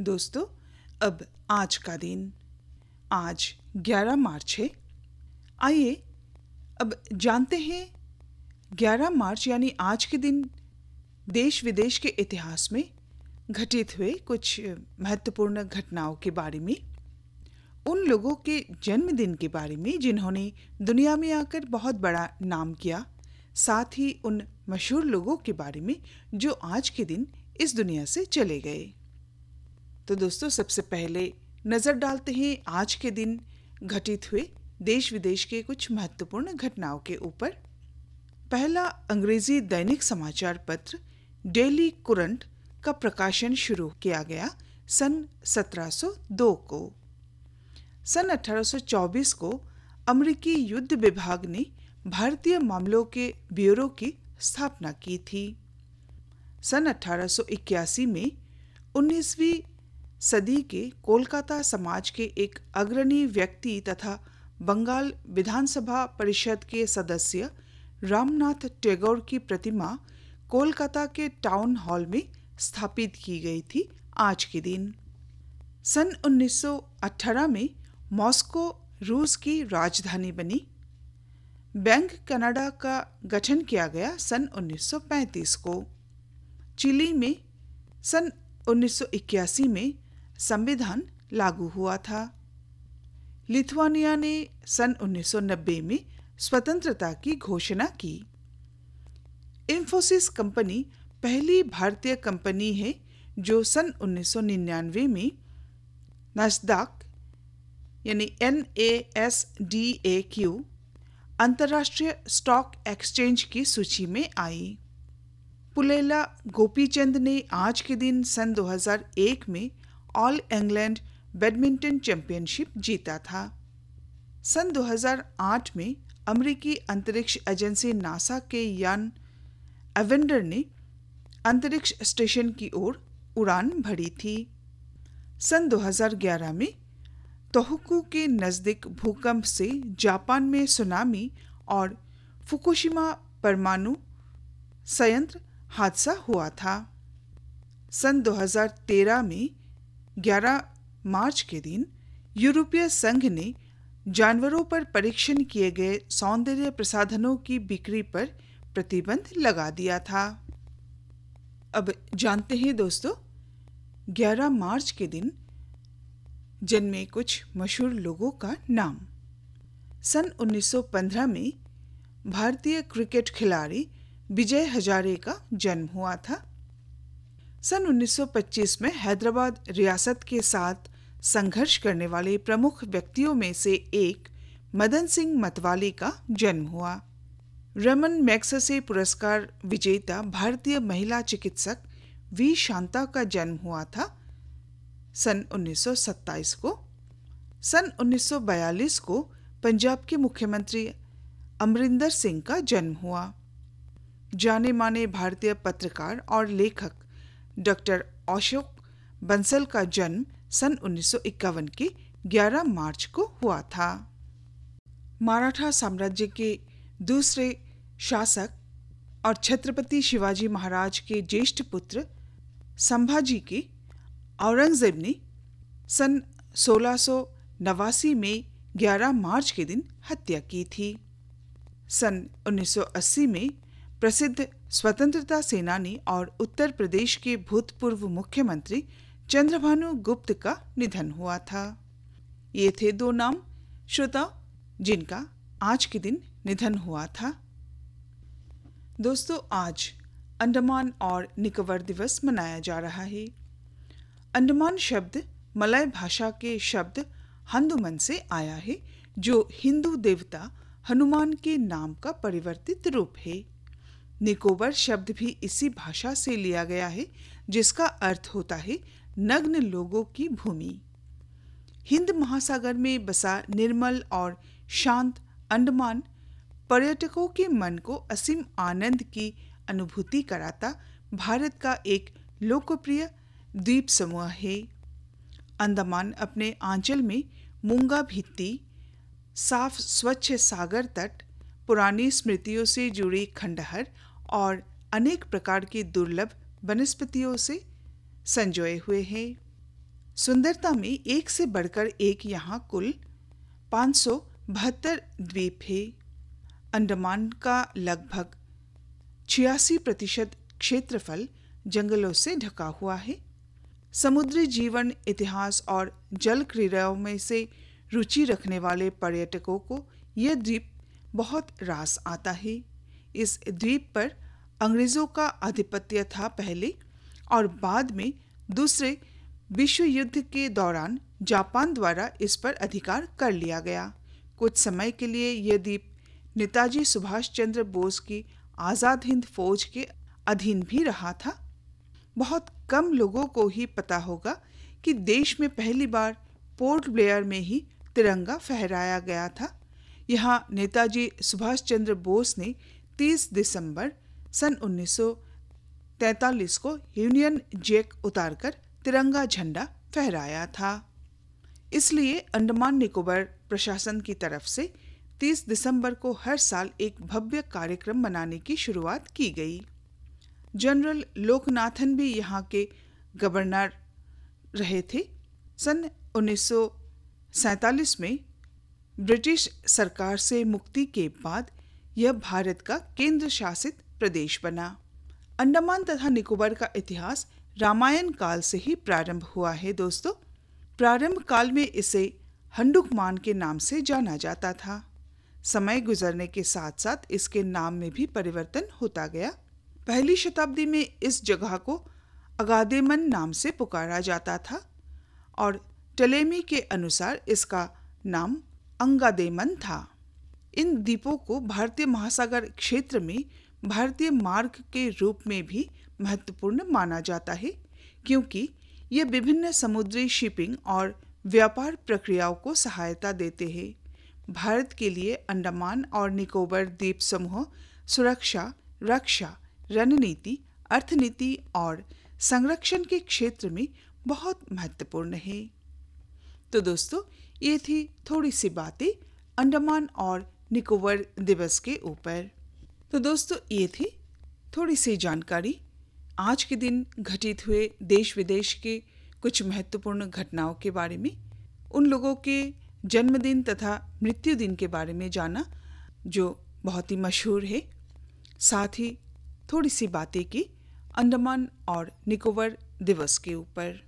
दोस्तों, अब आज का दिन, आज 11 मार्च है। आइए अब जानते हैं 11 मार्च यानी आज के दिन देश विदेश के इतिहास में घटित हुए कुछ महत्वपूर्ण घटनाओं के बारे में, उन लोगों के जन्मदिन के बारे में जिन्होंने दुनिया में आकर बहुत बड़ा नाम किया, साथ ही उन मशहूर लोगों के बारे में जो आज के दिन इस दुनिया से चले गए। तो दोस्तों, सबसे पहले नज़र डालते हैं आज के दिन घटित हुए देश विदेश के कुछ महत्वपूर्ण घटनाओं के ऊपर। पहला अंग्रेजी दैनिक समाचार पत्र डेली कुरंट का प्रकाशन शुरू किया गया सन 1702 को। सन 1824 को अमेरिकी युद्ध विभाग ने भारतीय मामलों के ब्यूरो की स्थापना की थी। सन 1881 में 19वीं सदी के कोलकाता समाज के एक अग्रणी व्यक्ति तथा बंगाल विधानसभा परिषद के सदस्य रामनाथ टैगोर की प्रतिमा कोलकाता के टाउन हॉल में स्थापित की गई थी आज के दिन। सन 1918 में मॉस्को रूस की राजधानी बनी। बैंक कनाडा का गठन किया गया सन 1935 को। चिली में सन 1981 में संविधान लागू हुआ था। लिथुआनिया ने सन 1990 में स्वतंत्रता की घोषणा की। इंफोसिस कंपनी पहली भारतीय कंपनी है जो सन 1999 में नस्दाक यानी NASDAQ अंतर्राष्ट्रीय स्टॉक एक्सचेंज की सूची में आई। पुलेला गोपीचंद ने आज के दिन सन 2001 में ऑल इंग्लैंड बैडमिंटन चैंपियनशिप जीता था। सन 2008 में अमेरिकी अंतरिक्ष एजेंसी नासा के यान एवेंडर ने अंतरिक्ष स्टेशन की ओर उड़ान भरी थी। सन 2011 में तोहोकू के नज़दीक भूकंप से जापान में सुनामी और फुकुशिमा परमाणु संयंत्र हादसा हुआ था। सन 2013 में 11 मार्च के दिन यूरोपीय संघ ने जानवरों पर परीक्षण किए गए सौंदर्य प्रसाधनों की बिक्री पर प्रतिबंध लगा दिया था। अब जानते हैं दोस्तों, 11 मार्च के दिन जन्मे कुछ मशहूर लोगों का नाम। सन 1915 में भारतीय क्रिकेट खिलाड़ी विजय हजारे का जन्म हुआ था। सन 1925 में हैदराबाद रियासत के साथ संघर्ष करने वाले प्रमुख व्यक्तियों में से एक मदन सिंह मतवाली का जन्म हुआ। रमन मैग्सेसे पुरस्कार विजेता भारतीय महिला चिकित्सक वी शांता का जन्म हुआ था सन 1927 को। सन 1942 को पंजाब के मुख्यमंत्री अमरिंदर सिंह का जन्म हुआ। जाने माने भारतीय पत्रकार और लेखक डॉक्टर अशोक बंसल का जन्म सन 1951 के 11 मार्च को हुआ था। मराठा साम्राज्य के दूसरे शासक और छत्रपति शिवाजी महाराज के ज्येष्ठ पुत्र संभाजी के औरंगजेब ने सन 1689 में 11 मार्च के दिन हत्या की थी। सन 1980 में प्रसिद्ध स्वतंत्रता सेनानी और उत्तर प्रदेश के भूतपूर्व मुख्यमंत्री चंद्रभानु गुप्त का निधन हुआ था। ये थे दो नाम श्रोता जिनका आज के दिन निधन हुआ था। दोस्तों, आज अंडमान और निकोबार दिवस मनाया जा रहा है। अंडमान शब्द मलय भाषा के शब्द हनुमन से आया है, जो हिंदू देवता हनुमान के नाम का परिवर्तित रूप है। निकोबार शब्द भी इसी भाषा से लिया गया है, जिसका अर्थ होता है नग्न लोगों की भूमि। हिंद महासागर में बसा निर्मल और शांत अंडमान पर्यटकों के मन को असीम आनंद की अनुभूति कराता भारत का एक लोकप्रिय द्वीप समूह है। अंडमान अपने आंचल में मूंगा भित्ति, साफ स्वच्छ सागर तट, पुरानी स्मृतियों से जुड़ी खंडहर और अनेक प्रकार की दुर्लभ वनस्पतियों से संजोए हुए हैं। सुंदरता में एक से बढ़कर एक यहाँ कुल 572 द्वीप है। अंडमान का लगभग 86% क्षेत्रफल जंगलों से ढका हुआ है। समुद्री जीवन, इतिहास और जल क्रीड़ाओं में से रुचि रखने वाले पर्यटकों को यह द्वीप बहुत रास आता है। इस द्वीप पर अंग्रेजों का आधिपत्य था पहले, और बाद में दूसरे विश्व युद्ध के दौरान जापान द्वारा इस पर अधिकार कर लिया गया। कुछ समय के लिए यह द्वीप नेताजी सुभाष चंद्र बोस की आज़ाद हिंद फौज के अधीन भी रहा था। बहुत कम लोगों को ही पता होगा कि देश में पहली बार पोर्ट ब्लेयर में ही तिरंगा फहराया गया था। यहाँ नेताजी सुभाष चंद्र बोस ने 30 दिसंबर सन 1943 को यूनियन जैक उतारकर तिरंगा झंडा फहराया था। इसलिए अंडमान निकोबार प्रशासन की तरफ से 30 दिसंबर को हर साल एक भव्य कार्यक्रम मनाने की शुरुआत की गई। जनरल लोकनाथन भी यहाँ के गवर्नर रहे थे। सन 1947 में ब्रिटिश सरकार से मुक्ति के बाद यह भारत का केंद्र शासित प्रदेश बना। अंडमान तथा निकोबार का इतिहास रामायण काल से ही प्रारंभ हुआ है दोस्तों। प्रारंभ काल में इसे हंडुकमान के नाम से जाना जाता था। समय गुजरने के साथ साथ इसके नाम में भी परिवर्तन होता गया। पहली शताब्दी में इस जगह को अगादेमन नाम से पुकारा जाता था और टलेमी के अनुसार इसका नाम अंगादेमन था। इन द्वीपों को भारतीय महासागर क्षेत्र में भारतीय मार्ग के रूप में भी महत्वपूर्ण माना जाता है, क्योंकि ये विभिन्न समुद्री शिपिंग और व्यापार प्रक्रियाओं को सहायता देते हैं। भारत के लिए अंडमान और निकोबार द्वीप समूह सुरक्षा, रक्षा, रणनीति, अर्थनीति और संरक्षण के क्षेत्र में बहुत महत्वपूर्ण है। तो दोस्तों, ये थी थोड़ी सी बातें अंडमान और निकोबार दिवस के ऊपर। तो दोस्तों, ये थी थोड़ी सी जानकारी आज के दिन घटित हुए देश विदेश के कुछ महत्वपूर्ण घटनाओं के बारे में, उन लोगों के जन्मदिन तथा मृत्यु दिन के बारे में जाना जो बहुत ही मशहूर है। साथ ही थोड़ी सी बातें की अंडमान और निकोबार दिवस के ऊपर।